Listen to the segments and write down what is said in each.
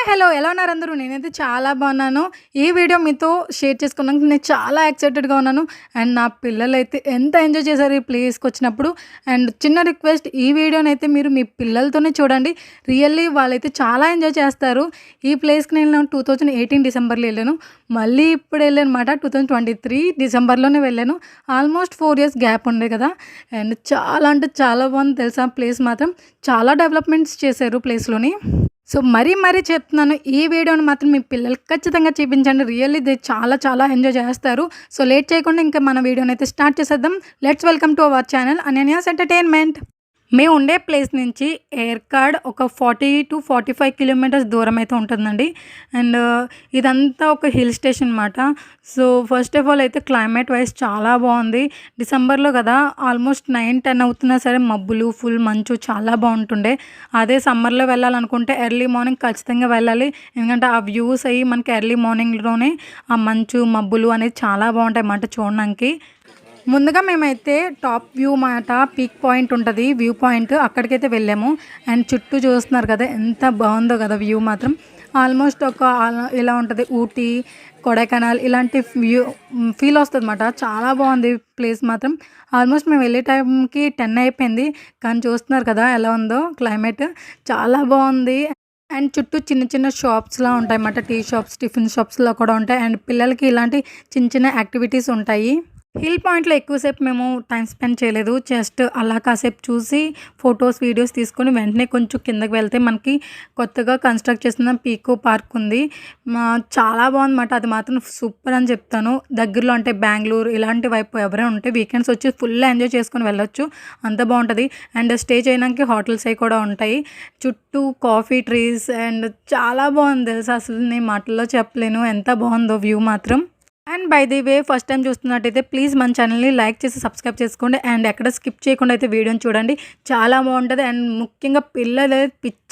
Hello! ఎలా ఉన్నారు అందరూ? నేనైతే చాలా బాగున్నాను. ఈ వీడియో మీతో షేర్ చేసుకున్నందుకు నేను చాలా ఎక్సైటెడ్‌గా ఉన్నాను. అండ్ నా పిల్లలైతే ఎంత ఎంజాయ్ చేశారు ఈ ప్లేస్‌కొచ్చినప్పుడు. అండ్ చిన్న రిక్వెస్ట్, ఈ వీడియోనైతే మీరు మీ పిల్లలతోనే చూడండి. రియల్లీ వాళ్ళైతే చాలా ఎంజాయ్ చేస్తారు. ఈ ప్లేస్‌కి నేను 2018 డిసెంబర్‌లో ఎళ్ళాను. మళ్ళీ ఇప్పుడు ఎళ్ళానమాట 2023 డిసెంబర్‌లోనే వెళ్ళాను. ఆల్మోస్ట్ 4 ఇయర్స్ గ్యాప్ ఉండే కదా! అండ్ చాలా అంటే చాలా బాగుంది తెలుసా ప్లేస్ మాత్రం. చాలా డెవలప్‌మెంట్స్ చేశారు ప్లేస్‌లోని. సో, మరీ చెప్తున్నాను. ఈ వీడియోని మాత్రం మీ పిల్లలకి ఖచ్చితంగా చూపించండి. రియల్లీ దే చాలా చాలా ఎంజాయ్ చేస్తారు. సో, లేట్ చేయకుండా ఇంకా మన వీడియోనైతే స్టార్ట్ చేసేద్దాం. Let's welcome to our channel Ananias entertainment. మేము ఉండే ప్లేస్ నుంచి ఏర్కాడ్ ఒక 40-45 కిలోమీటర్స్ దూరం అయితే ఉంటుందండి. అండ్ ఇదంతా ఒక హిల్ స్టేషన్ అనమాట. సో, ఫస్ట్ ఆఫ్ ఆల్ అయితే క్లైమేట్ వైస్ చాలా బాగుంది. డిసెంబర్లో కదా, ఆల్మోస్ట్ 9-10 అవుతున్నా సరే మబ్బులు, ఫుల్ మంచు చాలా బాగుంటుండే. అదే సమ్మర్లో వెళ్ళాలనుకుంటే ఎర్లీ మార్నింగ్ ఖచ్చితంగా వెళ్ళాలి. ఎందుకంటే ఆ వ్యూస్ అయ్యి మనకి ఎర్లీ మార్నింగ్‌లోనే ఆ మంచు, మబ్బులు అనేది చాలా బాగుంటాయి అన్నమాట చూడడానికి. ముందుగా మేమైతే టాప్ వ్యూ మాట పీక్ పాయింట్ ఉంటది. వ్యూ పాయింట్ అక్కడికైతే వెళ్ళాము. అండ్ చుట్టూ చూస్తున్నారు కదా ఎంత బాగుందో కదా వ్యూ మాత్రం. ఆల్మోస్ట్ ఒక ఇలా ఉంటది ఊటీ, కొడైకెనాల్ ఇలాంటి వ్యూ ఫీల్ వస్తదన్నమాట. చాలా బాగుంది ప్లేస్ మాత్రం. ఆల్మోస్ట్ మేము వెళ్ళే టైంకి 10 అయిపోయింది. కానీ చూస్తున్నారు కదా ఎలా ఉందో క్లైమేట్. చాలా బాగుంది. అండ్ చుట్టూ చిన్న చిన్న షాప్స్‌లా ఉంటాయన్నమాట. టీ షాప్స్, టిఫిన్ షాప్స్‌లా కూడా ఉంటాయి. అండ్ పిల్లలకి ఇలాంటి చిన్న చిన్న యాక్టివిటీస్ ఉంటాయి. హిల్ పాయింట్‌లో ఎక్కువసేపు మేము టైమ్ స్పెండ్ చేయలేదు. జస్ట్ అలా కాసేపు చూసి ఫోటోస్, వీడియోస్ తీసుకొని వెంటనే కొంచెం కిందకి వెళ్తే మనకి కొత్తగా కన్‌స్ట్రక్ట్ చేసిన పీకో పార్క్ ఉంది. చాలా బాగుందన్నమాట. అది మాత్రం సూపర్ అని చెప్తాను. దగ్గరలో అంటే బెంగుళూరు ఇలాంటి వైపు ఎవరైనా ఉంటే వీకెండ్స్ వచ్చి ఫుల్ ఎంజాయ్ చేసుకొని వెళ్ళొచ్చు. అంత బాగుంటది. అండ్ స్టే చేయడానికి హోటల్స్ అవి కూడా ఉంటాయి. చుట్టూ కాఫీ ట్రీస్ అండ్ చాలా బాగుంది తెలుసా, అసలు నేను మాటల్లో చెప్పలేను ఎంత బాగుందో వ్యూ మాత్రం. And by the way first time చూస్తున్నట్టయితే ప్లీజ్ మన ఛానల్ని లైక్ చేసి సబ్స్క్రైబ్ చేసుకోండి. అండ్ ఎక్కడ స్కిప్ చేయకుండా అయితే వీడియోని చూడండి. చాలా బాగుంటుంది. అండ్ ముఖ్యంగా పిల్లలు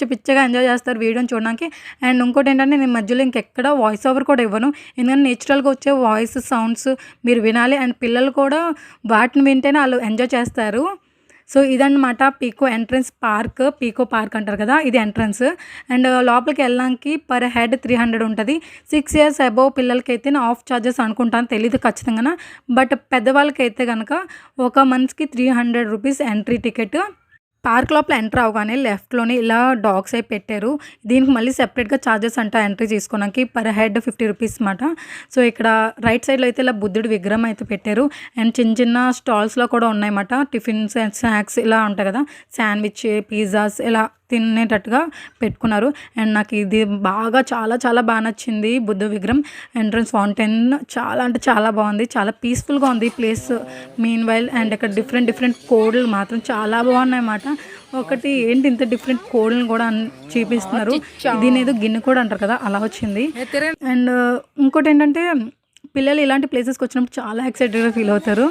పిచ్చగా ఎంజాయ్ చేస్తారు వీడియోని చూడడానికి. అండ్ ఇంకోటి ఏంటంటే నేను మధ్యలో ఇంకెక్కడ వాయిస్ ఓవర్ కూడా ఇవ్వను. ఎందుకంటే నేచురల్గా వచ్చే వాయిస్ సౌండ్స్ మీరు వినాలి. అండ్ పిల్లలు కూడా వాటిని వింటేనే వాళ్ళు ఎంజాయ్ చేస్తారు. సో, ఇదన్నమాట పీకో పార్క్ అంటారు కదా, ఇది ఎంట్రన్స్. అండ్ లోపలికి వెళ్ళడానికి పర్ హెడ్ 300 ఉంటది. 6 ఇయర్స్ అబోవ్ పిల్లలకైతే ఆఫ్ చార్జెస్ అనుకుంటాను, తెలీదు ఖచ్చితంగాన. బట్ పెద్దవాళ్ళకైతే గనక ఒక మనిషికి 300 రూపీస్ ఎంట్రీ టికెట్. పార్క్ లోపల ఎంటర్ అవ్వగానే లెఫ్ట్‌లోనే ఇలా డాగ్స్ అయి పెట్టారు. దీనికి మళ్ళీ సెపరేట్‌గా చార్జెస్ అంట ఎంట్రీ తీసుకోవడానికి. పర్ హెడ్ 50 రూపీస్ మాట. సో, ఇక్కడ రైట్ సైడ్‌లో అయితే ఇలా బుద్ధుడి విగ్రహం అయితే పెట్టారు. అండ్ చిన్న స్టాల్స్‌లో కూడా ఉన్నాయన్నమాట. టిఫిన్స్ అండ్ స్నాక్స్ ఇలా ఉంటాయి కదా, శాండ్విచ్, పిజ్జాస్ ఇలా తినేటట్టుగా పెట్టుకున్నారు. అండ్ నాకు ఇది చాలా బాగా నచ్చింది బుద్ధ విగ్రహం. ఎంట్రన్స్ ఫౌంటైన్ చాలా అంటే చాలా బాగుంది. చాలా పీస్ఫుల్గా ఉంది ఈ ప్లేస్. మీన్ వైల్ అండ్ ఇక్కడ డిఫరెంట్ కోడ్లు మాత్రం చాలా బాగున్నాయి అన్నమాట. ఒకటి ఏంటి ఇంత డిఫరెంట్ కోడ్లను కూడా చూపిస్తున్నారు. దీని ఏదో గిన్నె కూడా అంటారు కదా, అలా వచ్చింది. అండ్ ఇంకోటి ఏంటంటే పిల్లలు ఇలాంటి ప్లేసెస్కి వచ్చినప్పుడు చాలా ఎక్సైటెడ్గా ఫీల్ అవుతారు.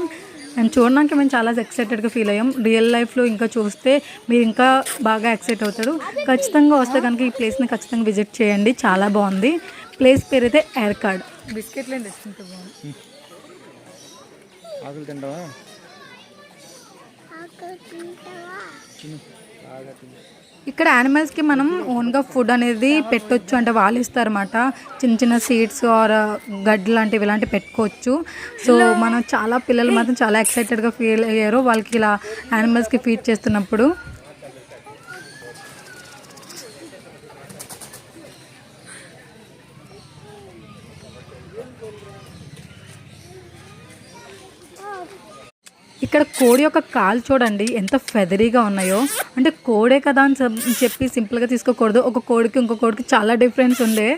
అండ్ చూడడానికి మేము చాలా ఎక్సైటెడ్గా ఫీల్ అయ్యాం. రియల్ లైఫ్లో ఇంకా చూస్తే మీరు ఇంకా బాగా ఎక్సైట్ అవుతారు. ఖచ్చితంగా వస్తే కనుక ఈ ప్లేస్ని ఖచ్చితంగా విజిట్ చేయండి. చాలా బాగుంది. ప్లేస్ పేరు అయితే ఏర్కాడ్. బిస్కెట్లు ఏం తెచ్చుకుంటే బాగుంది. ఇక్కడ యానిమల్స్కి మనం ఓన్గా ఫుడ్ అనేది పెట్టొచ్చు, అంటే వాళ్ళు ఇస్తారన్నమాట. చిన్న సీడ్స్ ఆర్ గడ్డి లాంటివి ఇలాంటివి పెట్టుకోవచ్చు. సో, మనం చాలా పిల్లలు మాత్రం చాలా ఎక్సైటెడ్గా ఫీల్ అయ్యారు వాళ్ళకి ఇలా యానిమల్స్కి ఫీడ్ చేస్తున్నప్పుడు. ఇక్కడ కోడి యొక్క కాలు చూడండి ఎంత ఫెదరీగా ఉన్నాయో. అంటే కోడే కదా అని చెప్పి సింపుల్గా తీసుకోకూడదు. ఒక కోడికి ఇంకో కోడికి చాలా డిఫరెన్స్ ఉండే.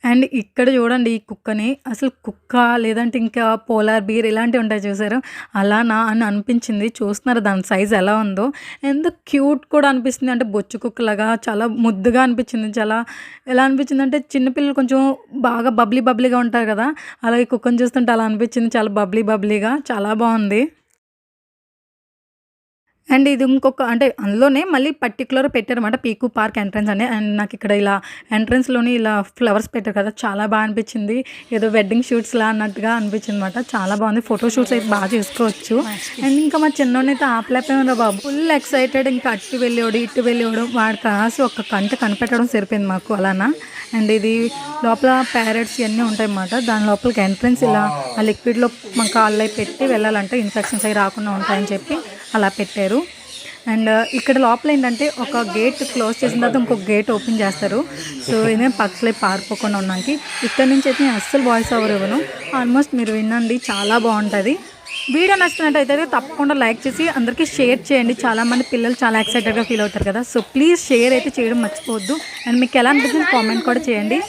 అండ్ ఇక్కడ చూడండి ఈ కుక్కని, అసలు కుక్క లేదంటే ఇంకా పోలార్ బీర్ ఇలాంటివి ఉంటాయి చూసారు, అలానా అని అనిపించింది. చూస్తున్నారు దాని సైజ్ ఎలా ఉందో, ఎంత క్యూట్ కూడా అనిపిస్తుంది. అంటే బొచ్చు కుక్కలాగా చాలా ముద్దుగా అనిపించింది. చాలా ఎలా అనిపించింది అంటే చిన్నపిల్లలు కొంచెం బాగా బబ్లీగా ఉంటారు కదా, అలాగే కుక్కని చూస్తుంటే అలా అనిపించింది. చాలా బబ్లీగా చాలా బాగుంది. అండ్ ఇది ఇంకొక అంటే అందులోనే మళ్ళీ పర్టిక్యులర్ పెట్టారన్నమాట పీకు పార్క్ ఎంట్రన్స్ అని. అండ్ నాకు ఇక్కడ ఇలా ఎంట్రన్స్‌లోని ఇలా ఫ్లవర్స్ పెట్టారు కదా! చాలా బాగా అనిపించింది. ఏదో వెడ్డింగ్ షూట్స్‌లా అన్నట్టుగా అనిపించింది అనమాట. చాలా బాగుంది. ఫోటో షూట్స్ అయితే బాగా చేసుకోవచ్చు. అండ్ ఇంకా మా చిన్నోడినైతే ఆపలేకపోయానురా బాబు. Full excited. ఇంకా అటు వెళ్ళేవాడు, ఇటు వెళ్ళేవాడు. వాడి కాసి ఒక్క కంట కనిపెట్టడం సరిపోయింది మాకు అలానా. అండ్ ఇది లోపల ప్యారెట్స్ ఇవన్నీ ఉంటాయన్నమాట. దాని లోపలికి ఎంట్రన్స్ ఇలా ఆ లిక్విడ్‌లో మన కాళ్ళు పెట్టి వెళ్ళాలంటే ఇన్ఫెక్షన్స్ అవి రాకుండా ఉంటాయని చెప్పి అలా పెట్టారు. అండ్ ఇక్కడ లోపల ఏంటంటే ఒక గేట్ క్లోజ్ చేసిన తర్వాత ఇంకొక గేట్ ఓపెన్ చేస్తారు. సో ఇదే పక్కలే పారిపోకుండా ఉన్నాకి. ఇక్కడ నుంచి అయితే నేను అస్సలు వాయిస్ ఓవర్ ఇవ్వను. ఆల్మోస్ట్ మీరు వినండి, చాలా బాగుంటుంది. వీడియో నచ్చినట్టయితే తప్పకుండా లైక్ చేసి అందరికీ షేర్ చేయండి. చాలామంది పిల్లలు చాలా ఎక్సైటెడ్గా ఫీల్ అవుతారు కదా. సో ప్లీజ్ షేర్ అయితే చేయడం మర్చిపోవద్దు. అండ్ మీకు ఎలా అనిపించింది కామెంట్ కూడా చేయండి.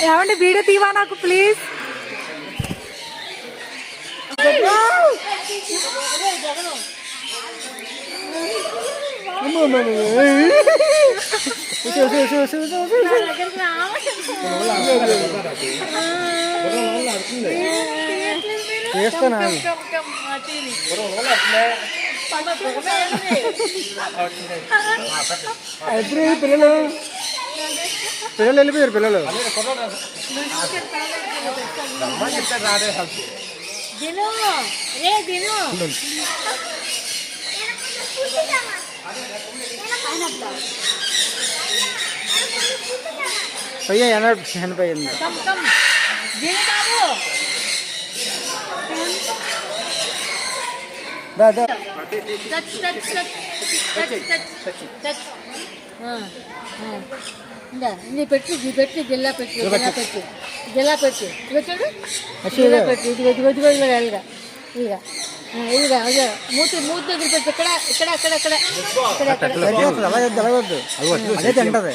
ఏమండి వీడియో తీవా నాకు ప్లీజ్. పిల్లలు వెళ్ళిపోయారు. పిల్లలు भैया एन पे పెట్టి జిల్లా పెట్టి జిల్లా పెట్టి ఇక చూడు జిల్లా పెట్టి ఇదిగో ఇదిగా ఇదిగా అదే మూతి దగ్గర పెట్టి ఇక్కడ ఇక్కడ అక్కడ అక్కడ అదే తింటది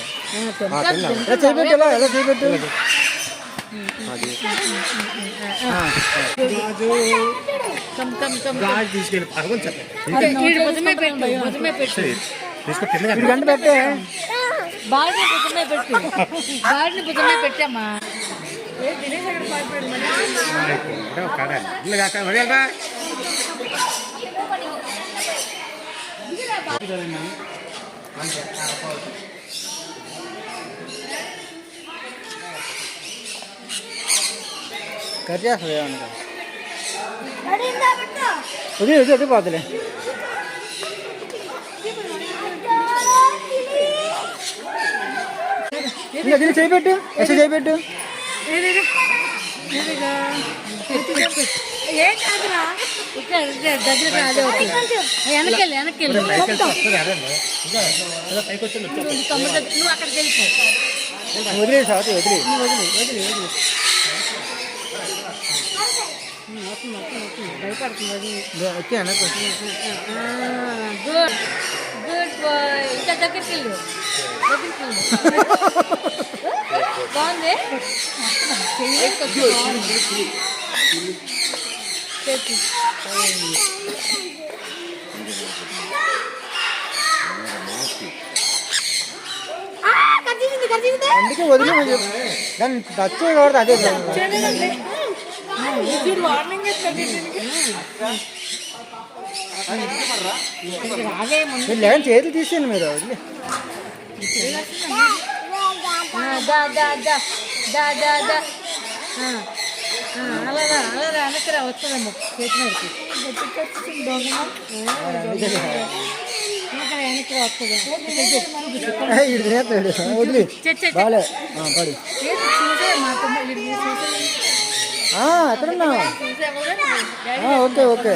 గంట పెట్టే బాడిని భుజమే పెట్టామా कर उदी बातले చేయబెట్టు ఎస్ చేయబెట్టు ఏం కాదురా ఇక్కడ దగ్గర అదే వెనకెళ్ళి నువ్వు అక్కడికి వెళ్ళిపో వదిలే సార్ వదిలే భయపడుతుంది గుడ్ గుడ్ బాయ్ ఇంకా దగ్గరికి వెళ్ళు బాగుంది అందుకే వదిలే దాన్ని టచ్ చేయకూడదు అదే లేని చేతులు తీసేయండి మీరు వదిలే అలా అనకరా వస్తుందమ్మా చేతి మీదకి అక్కడ వెనక్కి వస్తుంది ఇటు తినేస్తాడు వదిలి బాలే పడి ఎక్కడున్నా ఓకే ఓకే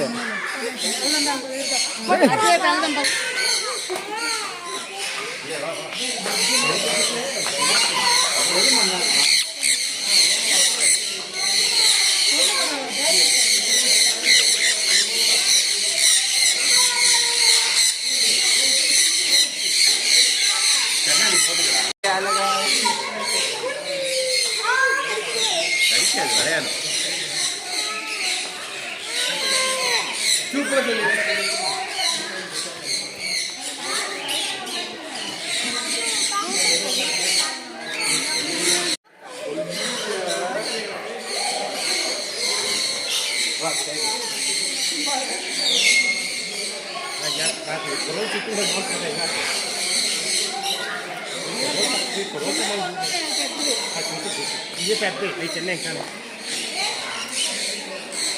ये पैसे नहीं चलने का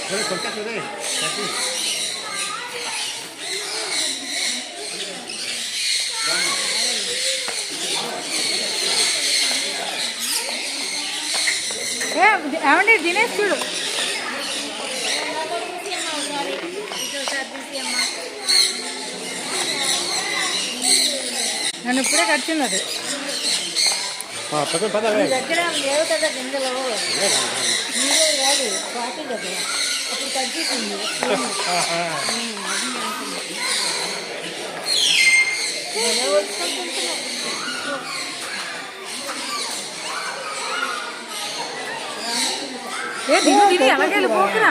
चलो कोलकाता चले पैसे ఏమండి దినేష్ చూడు నన్ను ఇప్పుడే కట్టింది అది पता మీ దగ్గర లేవు కదా గింజలు మీరే కాదు పాటి కదా అప్పుడు తగ్గిస్తుంది తిని అలాగే వెళ్ళిపోతున్నా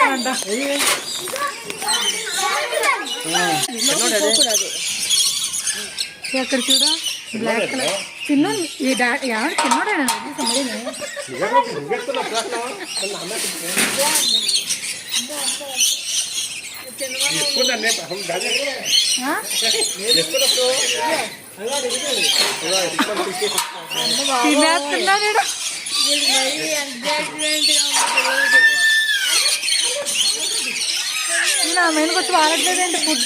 అంట అక్కడ చూడ బ్లాక్ కలర్ చిన్న చిన్నోడేనా తినేస్తున్నాడు నా మెయిన్కి వచ్చి వాడట్లేదండి ఫుడ్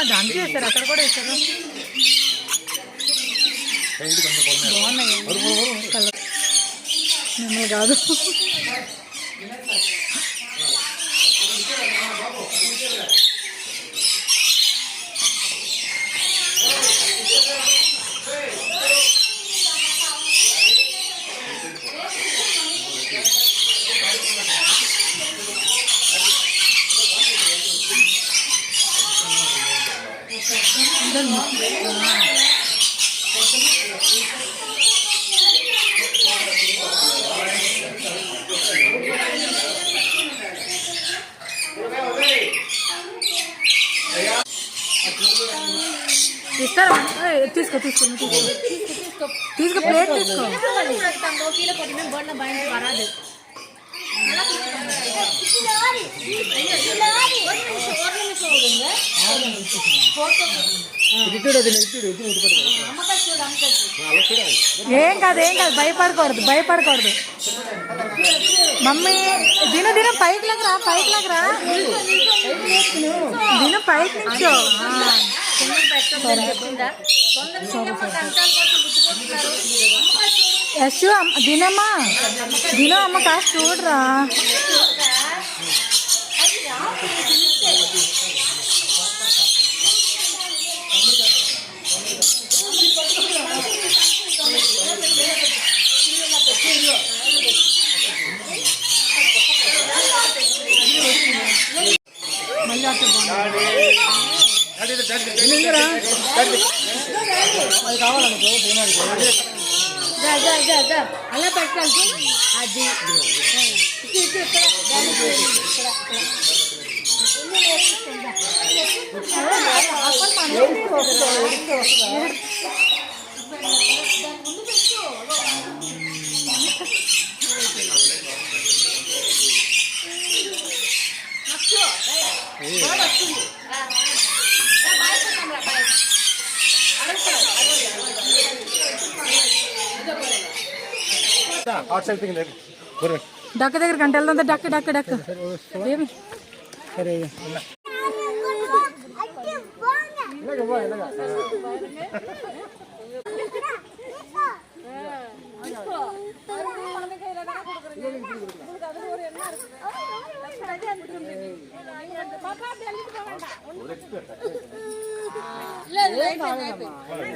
దానికి వేస్తారు అక్కడ కూడా వేస్తారు బాగున్నాయి కలర్ మిమ్మల్ని కాదు ఇస్తారా తీసుకో తీసుకో తీసుకో ప్లేట్ తీసుకో. ఏం కాదు భయపడకూడదు. మమ్మీ దిన పైకి లాగరా దిన పైకి నుంచో. యశు దినమ్మా అమ్మ కాస్త చూడరా. మళ్ళీ అది కావాలనుకో అలా పెట్టాలి. అది డక్క దగ్గర గంట వెళ్దా. డక్క ఏమి సరే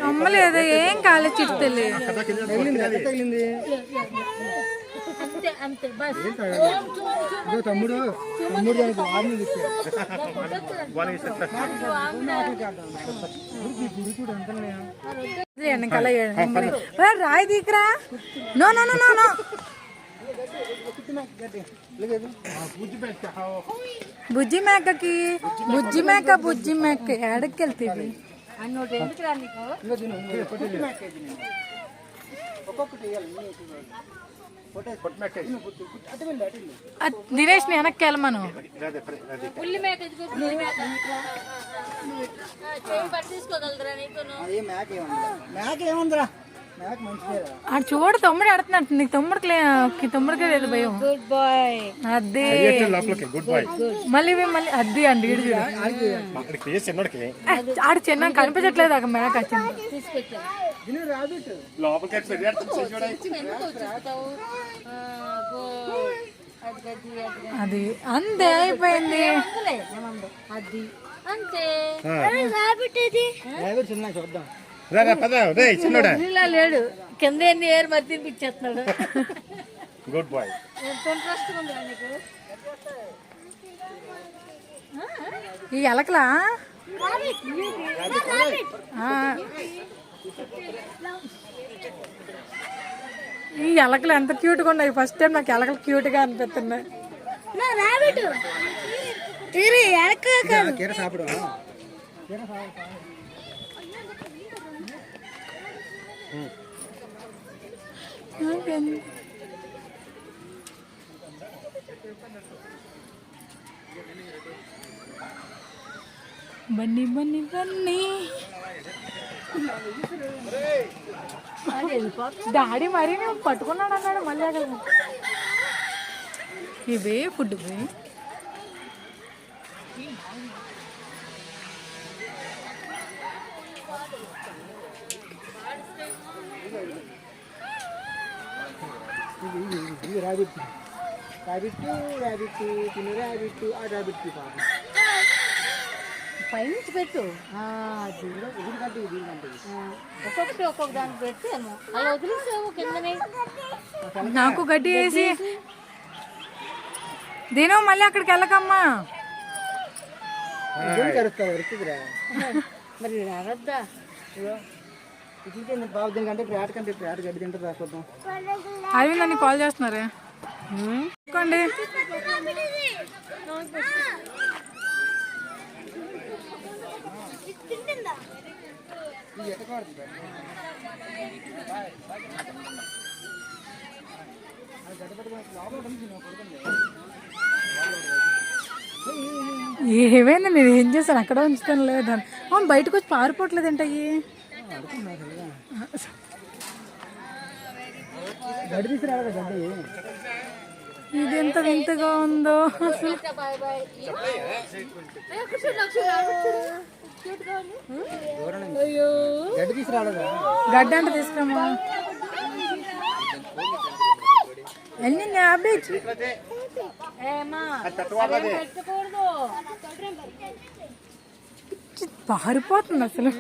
అమ్మలేదు ఏం కాలేదు చిట్టుతల్లి. తగిలింది తమ్ముడు వెనకాల రాయి దీకరా. నో బుజ్జి మేక ఎడకి వెళ్తుంది. దినేష్ ని వెనక్కి వెళ్ళమను. ఆడు చూడు తమ్ముడు ఆడుతున్నట్టు. నీకు తమ్ముడికే లేదు భయం. Good boy. అదే మళ్ళీ అద్ది అండి ఆడు చిన్న కనిపించట్లేదు. అక్కడ మేక అది అంతే అయిపోయింది. అది అంతే చూద్దాం. ఇలా లేడు కింద ఎన్ని ఏరు మరి తినిపించేస్తున్నాడు. Good boy. ఎంత ఇంట్రెస్ట్ ఉంది నీకు. ఈ ఎలకలా ఈ ఎలకలు ఎంత క్యూట్గా ఉన్నాయి. ఫస్ట్ టైం నాకు ఎలకలు క్యూట్ గా అనిపిస్తున్నాయి. బన్నీ డాడీ మరీ నేను పట్టుకున్నాడు అన్నాడు. మళ్ళీ ఇవే ఫుడ్ పైనుంచి పెట్టు. ఒక్కొక్కటి ఒక్కొక్క దానికి పెట్టాము. అలా వదిలేసాము కిందనే. నాకు గడ్డి వేసి దీని మళ్ళీ అక్కడికి వెళ్ళకమ్మా. మరి అరద్దా అరవింద్ అని కాల్ చేస్తున్నారే. చూడండి ఇది ఎట్ట కాడుతుంది అది గడ్డ పెట్టుకుని లోపల కనిపించింది కొడుతుంది. ఏమైనా నేను ఏం చేశాను అక్కడ ఉంచుతాను లేదా అవును బయటకు వచ్చి పారిపోవట్లేదు ఏంటయ్యి గడ్డి తీసుకురావాలి గడ్డి. ఇది ఎంత వింతగా ఉందో అసలు బాయ్ బాయ్ అయ్యో గడ్డి తీసుకురావాలి. గడ్డ అంటే తీసుకురామా వెళ్ళింది అప్డేట్ ఏమా పెట్టకూడదు పారిపోతుంది అసలు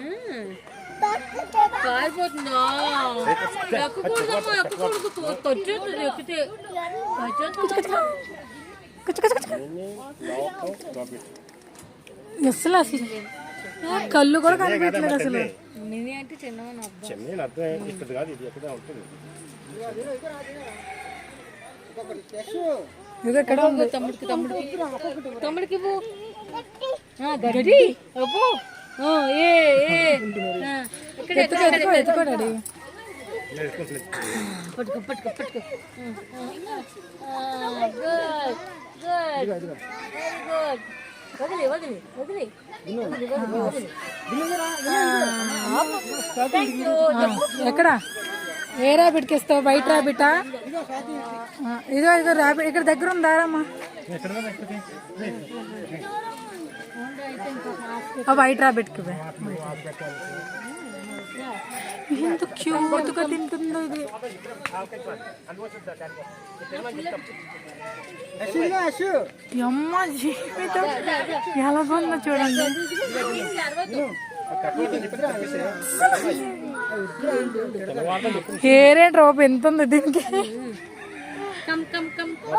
కారిపోతుందా ఎక్కకూడదమ్మా ఎక్కకూడదు వచ్చేస్తుంది ఎక్కితే అసలు అసలు కళ్ళు కూడా కనిపించలేదు అసలు మినీ అంటే చిన్నవని అర్థం చెన్నైని అర్థం ఇక్కడ కాదు, ఇది ఎక్కడ ఉంటుంది. ఇది ఎక్కడ ఉంది తమ్ముడికి ఇవ్వు. గడ్డి అబ్బో ఏ ఇక్కడ ఎత్తుకో డాడీ పట్టుకో పట్టుకో పట్టుకో గుడ్ గుడ్ వెరీ గుడ్ వదిలి వదిలి వదిలి ఎక్కడ ఏ ర్యాబిట్కి ఇస్తావు వైట్ ర్యాబిటా ఇదో ఇదో ర్యాబిట్ ఇక్కడ దగ్గర ఉందా రామ్మా వైట్ ర్యాబిట్కి ఎంత క్యూట్గా తింటుందో ఇది అమ్మ జీవితం ఎలా ఉందో చూడండి హెయిర్ అండ్ రోప్ ఎంత ఉంది దీనికి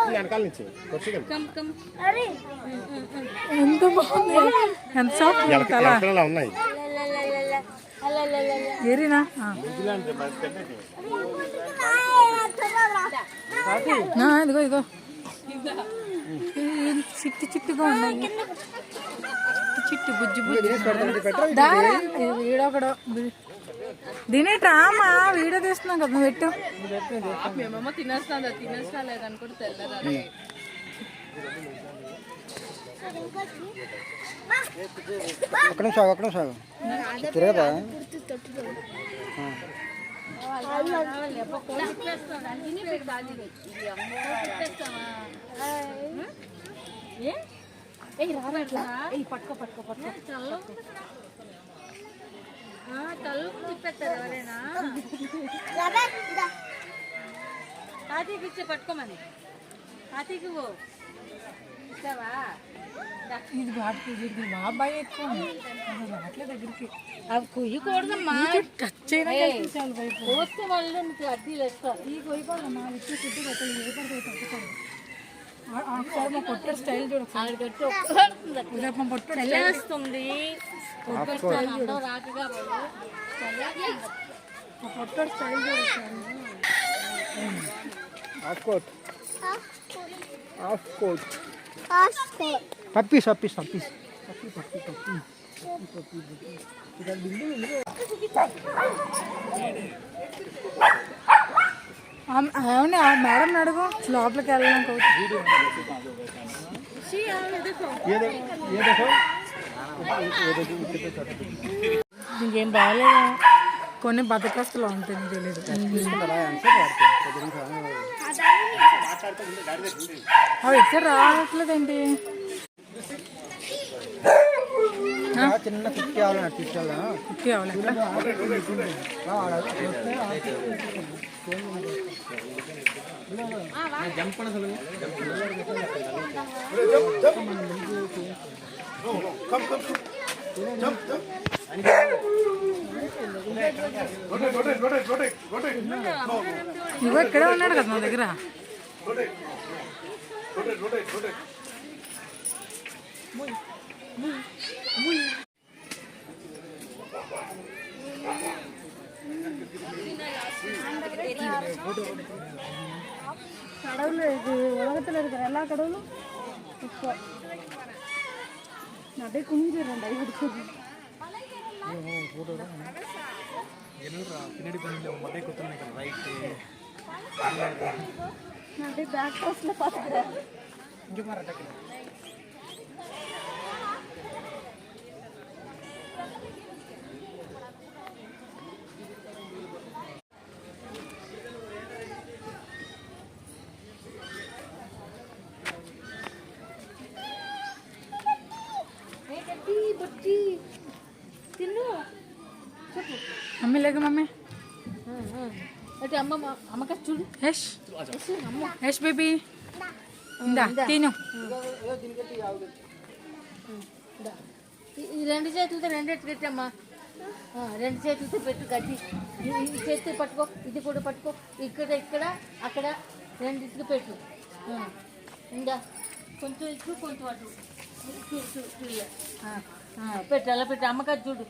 వెనకాల నుంచి ఎంత బాగుంది ఎంత సాఫ్ట్ ఎలకలా ఉన్నాయి. ఏరినా ఇదిగో ఇదిగో చిట్టి చిట్టుగా ఉన్నాయి చిట్టు బుజ్జి బుజ్జి దారా వీడొకడు దీని డ్రామా వీడియో తీస్తున్నాం కదా నువ్వు పెట్టు మేమమ్మ తినేస్తా లేదనుకుంటే తెల్లరా ఒక్క నిమిషం తిరగదా పట్టుకో పట్టుకో పట్టుకో తల్లు తిప్పేస్తారు ఎవరైనా తాతీకి ఇచ్చే పట్టుకోమని తాతీకి ఇస్తావా ఇది వాటికి బాబాయ్ ఎక్కువ వాటిలో దగ్గరికి అవి కొయ్యకూడదమ్మా టచ్ అయినా కనిపించాలి వైపు పోస్తే వాళ్ళు నీకు అద్దీలు వేస్తారు ఈ కొయ్యకూడదమ్మా ఇచ్చే చుట్టూ పెట్టాలి ఏ పడితే తప్పుకోండి ఒకసారి మా పొట్టాడు స్టైల్ చూడదు ఉదయం పొట్టాడు వెళ్ళేస్తుంది రాకగా మా పొట్టాడు స్టైల్ చూడొచ్చు పప్పీస్ అవును మేడం అడుగు లోపలికి వెళ్ళాం ఇంకేం బాగాలేదు కొన్ని బతకస్తులు ఉంటుంది తెలియదు అవి ఎక్కడ రావట్లేదండి చిన్న కుక్కి అవ్వాలి కుక్కి అవ్వాలి ఇగో ఇక్కడే ఉన్నాడు కదా నా దగ్గర కడవలు ఇది ఉలగతలేదు కదా ఎలా కడవలు ఎక్కువ అదే కుంజరండి అవి తిన్ను చెప్పు. మమ్మీ లేక మమ్మీ అంటే అమ్మక చూడు. యష్ యష్ బేబీ ఇందా తిను. ఈ రెండు చేతులతో రెండెట్టు పెట్టమ్మా. రెండు చేతులతో పెట్టు గడ్డి. ఈ చేతితో పట్టుకో, ఇది కూడా పట్టుకో. ఇక్కడ ఇక్కడ అక్కడ రెండింటికి పెట్టు. ఇంకా కొంచెం ఇటు కొంచెం అటు పెట్టు. అలా పెట్టు. అమ్మక చూడు.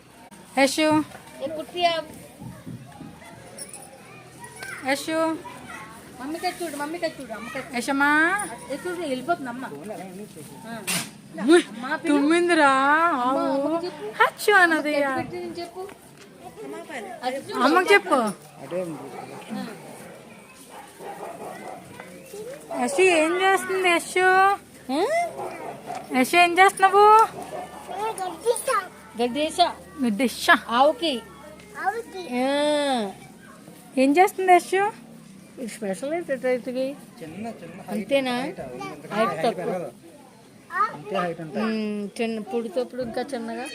యష్ కుట్టియా యష్ మమ్మీకి చూడు. మమ్మీకి చూడు. అమ్మక యశమ్మా చూడు. వెళ్ళిపోతుంది అమ్మ. తుమ్మిందిరా హచ్చు అన్నది. చెప్పు. అమ్మకి చెప్పు. యశ్ ఏం చేస్తుంది? యశ్ ఏం చేస్తున్నావు? గడ్డేసా గడ్డిషా ఆవుకి. ఏం చేస్తుంది యశ్? ఇది స్పెషల్ రైతుకి చిన్న చిన్న అంతేనా? హైట్ తక్కువ. అంతే హైట్ అంతా. చిన్న పుడితప్పుడు ఇంకా చిన్నగా.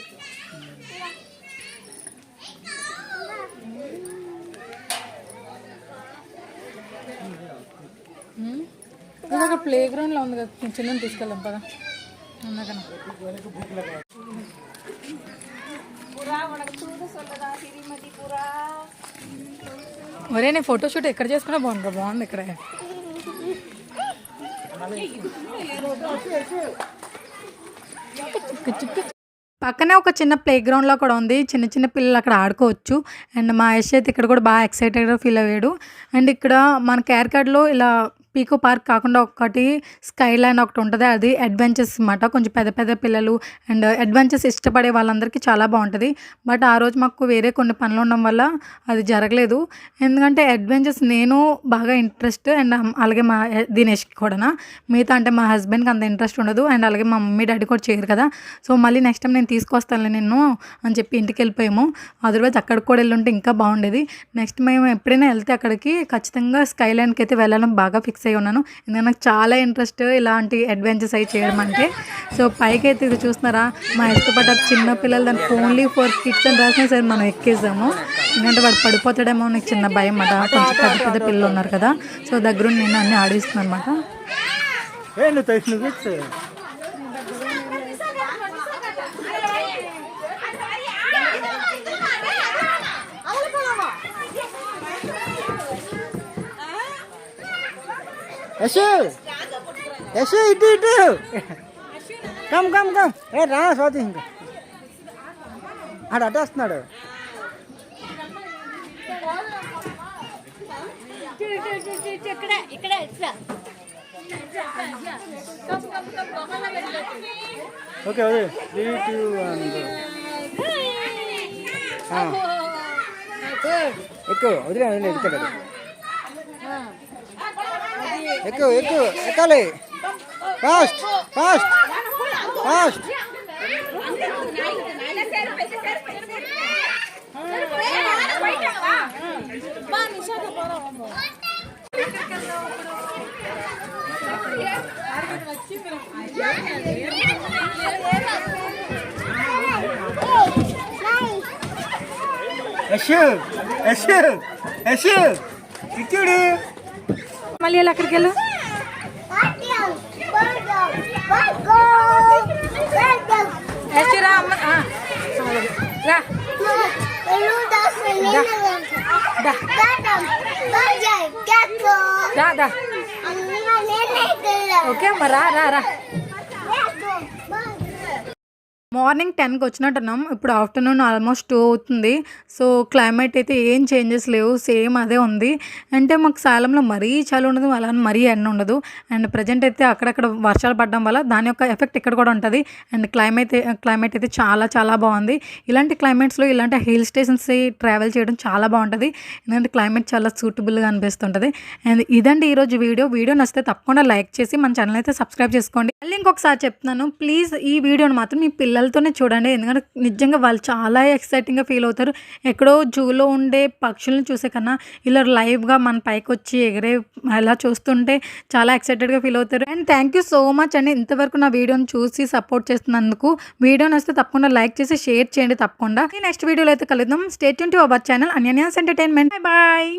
అక్కడ ప్లే గ్రౌండ్లో ఉంది కదా, చిన్న తీసుకెళ్ళాం పదా అందుకని. ఒరే నేను ఫోటోషూట్ ఎక్కడ చేసుకున్నా బాగుంది ఇక్కడ. పక్కనే ఒక చిన్న ప్లే గ్రౌండ్లో కూడా ఉంది. చిన్న చిన్న పిల్లలు అక్కడ ఆడుకోవచ్చు. అండ్ మా యశ్ అయితే ఇక్కడ కూడా బాగా ఎక్సైటెడ్గా ఫీల్ అయ్యాడు. అండ్ ఇక్కడ మన కేర్కాడ్లో ఇలా పీకో పార్క్ కాకుండా ఒకటి స్కై ల్యాండ్ ఒకటి ఉంటుంది. అది అడ్వెంచర్స్ అన్నమాట. కొంచెం పెద్ద పెద్ద పిల్లలు అండ్ అడ్వెంచర్స్ ఇష్టపడే వాళ్ళందరికీ చాలా బాగుంటుంది. బట్ ఆ రోజు మాకు వేరే కొన్ని పనులు ఉండడం వల్ల అది జరగలేదు. ఎందుకంటే అడ్వెంచర్స్ నేను బాగా ఇంట్రెస్ట్ అండ్ అలాగే మా దినేష్కి కూడా. మిగతా అంటే మా హస్బెండ్కి అంత ఇంట్రెస్ట్ ఉండదు. అండ్ అలాగే మా మమ్మీ డాడీ కూడా చేయరు కదా. సో మళ్ళీ నెక్స్ట్ టైం నేను తీసుకొస్తాను నిన్ను అని చెప్పి ఇంటికి వెళ్ళిపోయాము. అదర్వైజ్ అక్కడికి కూడా వెళ్ళి ఉంటే ఇంకా బాగుండేది. నెక్స్ట్ మేము ఎప్పుడైనా వెళ్తే అక్కడికి ఖచ్చితంగా స్కై ల్యాండ్కి అయితే వెళ్ళాలని బాగా ఫిక్స్ అయి ఉన్నాను. ఎందుకంటే నాకు చాలా ఇంట్రెస్ట్ ఇలాంటి అడ్వెంచర్స్ అవి చేయడం అంటే. సో పైకి అయితే ఇది చూస్తున్నారా, మా ఇష్టపడ్డ చిన్న పిల్లలు దానికి ఓన్లీ 4 kids అని రాసినా సరే మనం ఎక్కేసాము. ఎందుకంటే వాడు పడిపోతాడేమో నాకు చిన్న భయం అన్నమాట. కొంచెం పెద్ద పెద్ద పిల్లలు ఉన్నారు కదా. సో దగ్గరుండి నేను అన్నీ ఆడిస్తున్నాను అనమాట. యశ్ ఇటు ఇటు కమ్ కమ్ కమ్. రా స్వాతి ఇంకా ఆడు అటేస్తున్నాడు. ఓకే అదే 3, 2, 1 ఎక్కువ వదిలే ఎక్కుతాడు. ఎక్కువ ఎక్కువ ఎక్కాలి. Fast fast fast. Yash Yash Yash ఇచ్చాడు. మళ్ళీ వెళ్ళి అక్కడికి వెళ్ళు. యశ్ రా అమ్మ రా. ఓకే అమ్మ రా రా రా. మార్నింగ్ 10కి వచ్చినట్టున్నాం. ఇప్పుడు ఆఫ్టర్నూన్ ఆల్మోస్ట్ 2 అవుతుంది. సో క్లైమేట్ అయితే ఏం చేంజెస్ లేవు, సేమ్ అదే ఉంది. అంటే మాకు సేలంలో మరీ చలి ఉండదు, అలా అని మరీ ఎండ ఉండదు. అండ్ ప్రజెంట్ అయితే అక్కడక్కడ వర్షాలు పడడం వల్ల దాని యొక్క ఎఫెక్ట్ ఇక్కడ కూడా ఉంటుంది. అండ్ క్లైమేట్ అయితే చాలా చాలా బాగుంది. ఇలాంటి క్లైమేట్స్లో ఇలాంటి హిల్ స్టేషన్స్ ట్రావెల్ చేయడం చాలా బాగుంటుంది. ఎందుకంటే క్లైమేట్ చాలా సూటబుల్గా అనిపిస్తుంటుంది. అండ్ ఇదండి ఈరోజు వీడియో నచ్చితే తప్పకుండా లైక్ చేసి మన ఛానల్ అయితే సబ్స్క్రైబ్ చేసుకోండి. మళ్ళీ ఇంకొకసారి చెప్తున్నాను, ప్లీజ్ ఈ వీడియోని మాత్రం మీ పిల్లలతోనే చూడండి. ఎందుకంటే నిజంగా వాళ్ళు చాలా ఎక్సైటింగ్గా ఫీల్ అవుతారు. ఎక్కడో జూలో ఉండే పక్షులను చూసే కన్నా ఇలా లైవ్గా మన పైకి వచ్చి ఎగిరే అలా చూస్తుంటే చాలా ఎక్సైటెడ్గా ఫీల్ అవుతారు. And thank you so much అండి ఇంతవరకు నా వీడియోని చూసి సపోర్ట్ చేస్తున్నందుకు. వీడియో నచ్చితే తప్పకుండా లైక్ చేసి షేర్ చేయండి తప్పకుండా. నెక్స్ట్ వీడియోలో అయితే కలుద్దాం. Stay tuned to our channel Ananya's entertainment. Bye.